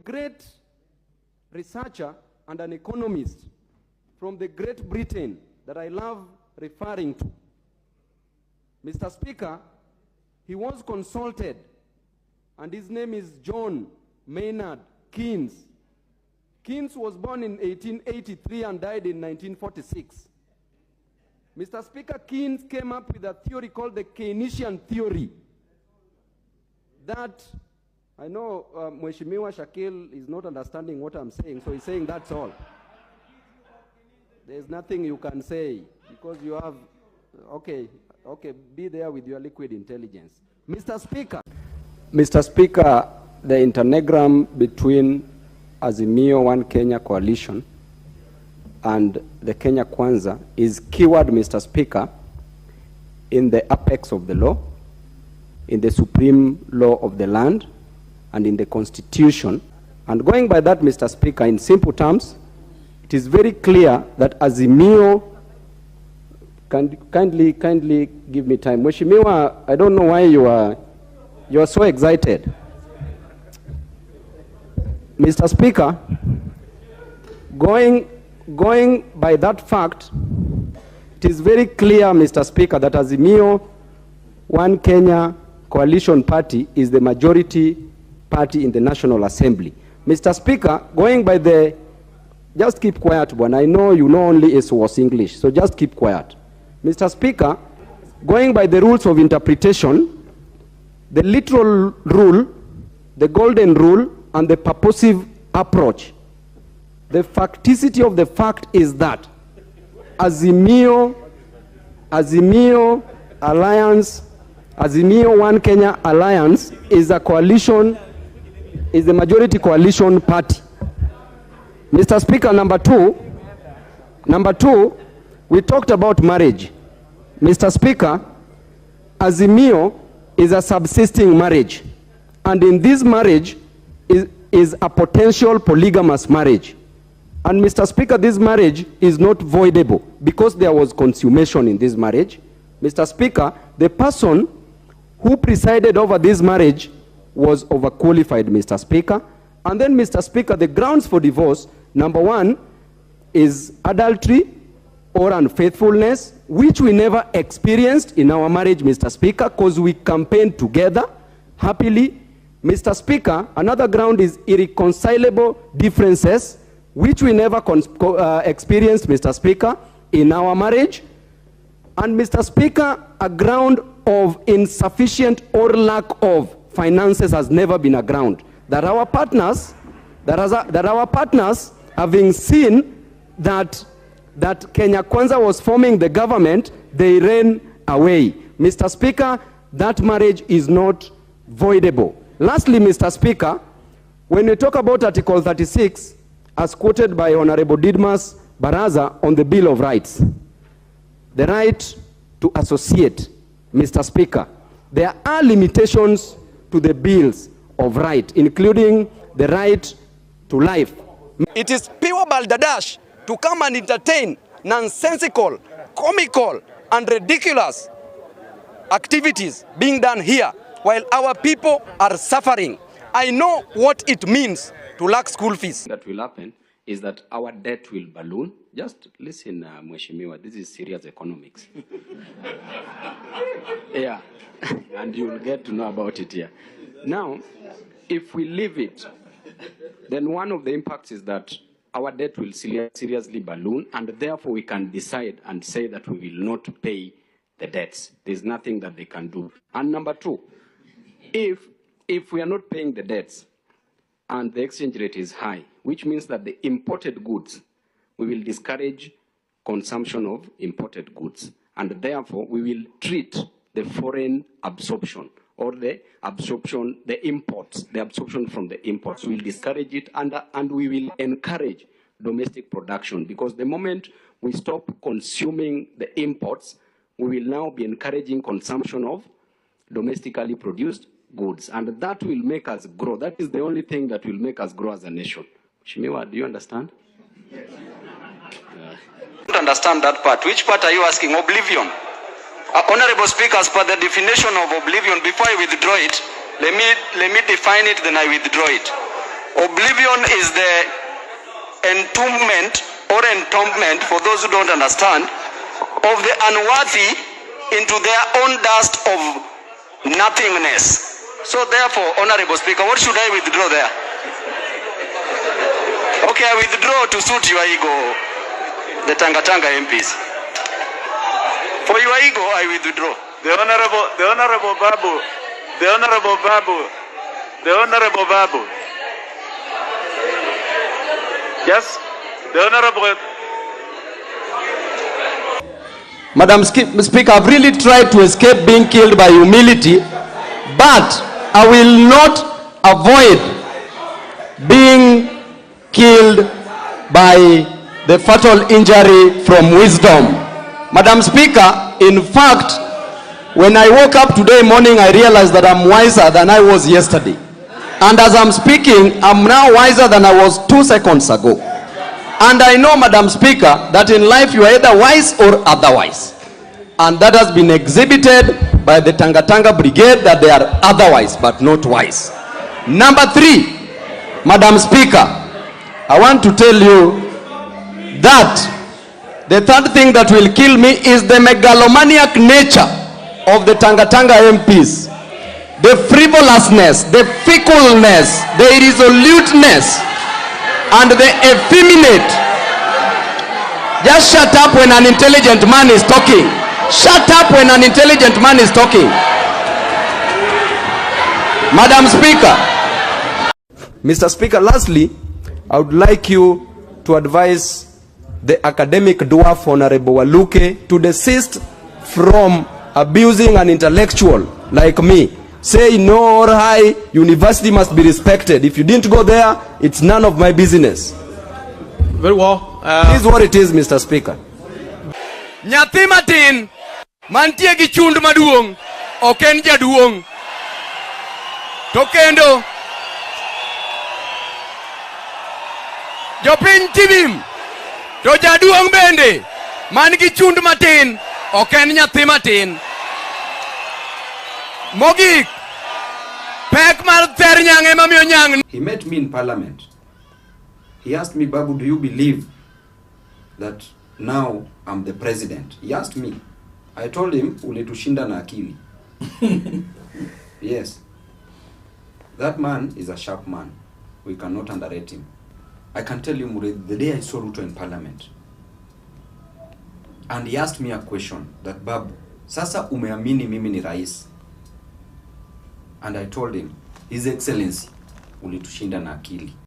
great researcher and an economist from the Great Britain that I love referring to. Mr. Speaker, he was consulted, and his name is John Maynard Keynes. Keynes was born in 1883 and died in 1946. Mr. Speaker, Keynes came up with a theory called the Keynesian theory. That, I know Mheshimiwa Shakil is not understanding what I'm saying, so he's saying that's all. There's nothing you can say because you have, okay, be there with your liquid intelligence. Mr. Speaker, the internegram between Azimio One Kenya Coalition and the Kenya Kwanza is keyword, Mr. Speaker, in the apex of the law, in the supreme law of the land, and in the Constitution. And going by that, Mr. Speaker, in simple terms, it is very clear that Azimio, kindly give me time. Mheshimiwa, I don't know why you are so excited. Mr. Speaker, going by that fact, it is very clear, Mr. Speaker, that Azimio One Kenya Coalition Party is the majority party in the National Assembly. Mr. Speaker, going by the, just keep quiet, one. I know you know only was English, so just keep quiet. Mr. Speaker, going by the rules of interpretation, the literal rule, the golden rule, and the purposive approach, the facticity of the fact is that Azimio Alliance, Azimio One Kenya Alliance is a coalition, is the majority coalition party. Mr. Speaker, number two, we talked about marriage. Mr. Speaker, Azimio is a subsisting marriage, and in this marriage is a potential polygamous marriage. And Mr. Speaker, this marriage is not voidable because there was consummation in this marriage. Mr. Speaker, the person who presided over this marriage was overqualified, Mr. Speaker. And then, Mr. Speaker, the grounds for divorce, number one, is adultery or unfaithfulness, which we never experienced in our marriage, Mr. Speaker, because we campaigned together happily. Mr. Speaker, another ground is irreconcilable differences, which we never experienced, Mr. Speaker, in our marriage. And Mr. Speaker, a ground of insufficient or lack of finances has never been a ground. That our partners, having seen that Kenya Kwanza was forming the government, they ran away. Mr. Speaker, that marriage is not voidable. Lastly, Mr. Speaker, when we talk about Article 36, as quoted by Honorable Didmas Baraza on the Bill of Rights, the right to associate, Mr. Speaker, there are limitations to the bills of right, including the right to life. It is pure balderdash to come and entertain nonsensical, comical, and ridiculous activities being done here while our people are suffering. I know what it means to lack school fees. That will happen is that our debt will balloon. Just listen, Mheshimiwa, this is serious economics. Yeah, and you'll get to know about it here. Now, if we leave it, then one of the impacts is that our debt will seriously balloon, and therefore we can decide and say that we will not pay the debts. There's nothing that they can do. And number two, if we are not paying the debts and the exchange rate is high, which means that the imported goods, we will discourage consumption of imported goods, and therefore we will treat the foreign absorption or the absorption from the imports. We will discourage it, and we will encourage domestic production, because the moment we stop consuming the imports, we will now be encouraging consumption of domestically produced goods, and that will make us grow. That is the only thing that will make us grow as a nation. Shimiwa, do you understand? Yes. I don't understand that part. Which part are you asking? Oblivion. Honorable Speaker, as per the definition of oblivion, before I withdraw it, let me define it, then I withdraw it. Oblivion is the entombment or entombment, for those who don't understand, of the unworthy into their own dust of nothingness. So therefore, Honorable Speaker, what should I withdraw there? Okay, I withdraw to suit your ego, the Tanga MPs. For your ego, I withdraw. The Honorable Babu. Yes, the Honorable. Madam Speaker, I've really tried to escape being killed by humility, but I will not avoid being killed by the fatal injury from wisdom. Madam Speaker, in fact, when I woke up today morning, I realized that I'm wiser than I was yesterday. And as I'm speaking, I'm now wiser than I was 2 seconds ago. And I know, Madam Speaker, that in life you are either wise or otherwise. And that has been exhibited by the Tanga Brigade, that they are otherwise but not wise. Number 3, Madam Speaker, I want to tell you that the third thing that will kill me is the megalomaniac nature of the Tanga MPs. The frivolousness, the fickleness, the irresoluteness, and the effeminate. Just shut up when an intelligent man is talking. Shut up when an intelligent man is talking. Madam Speaker. Mr. Speaker, lastly, I would like you to advise the academic dwarf Honorable Waluke to desist from abusing an intellectual like me. Say no or high, university must be respected. If you didn't go there, it's none of my business. Very well. This is what it is, Mr. Speaker. Nyathi matin mantie gi chund maduong oken jaduong to kendo jopiny tibim to jaduong bende man gi chund matin oken nyathi matin mogik pek mar ter nyang ema miyo nyang. He met me in parliament. He asked me, Babu, do you believe that now I'm the president? He asked me. I told him, ulitushinda na akili. Yes. That man is a sharp man. We cannot underrate him. I can tell you, Murid, the day I saw Ruto in parliament, and he asked me a question that, Babu, sasa umeamini mimi ni rais? And I told him, His Excellency, ulitushinda na akili.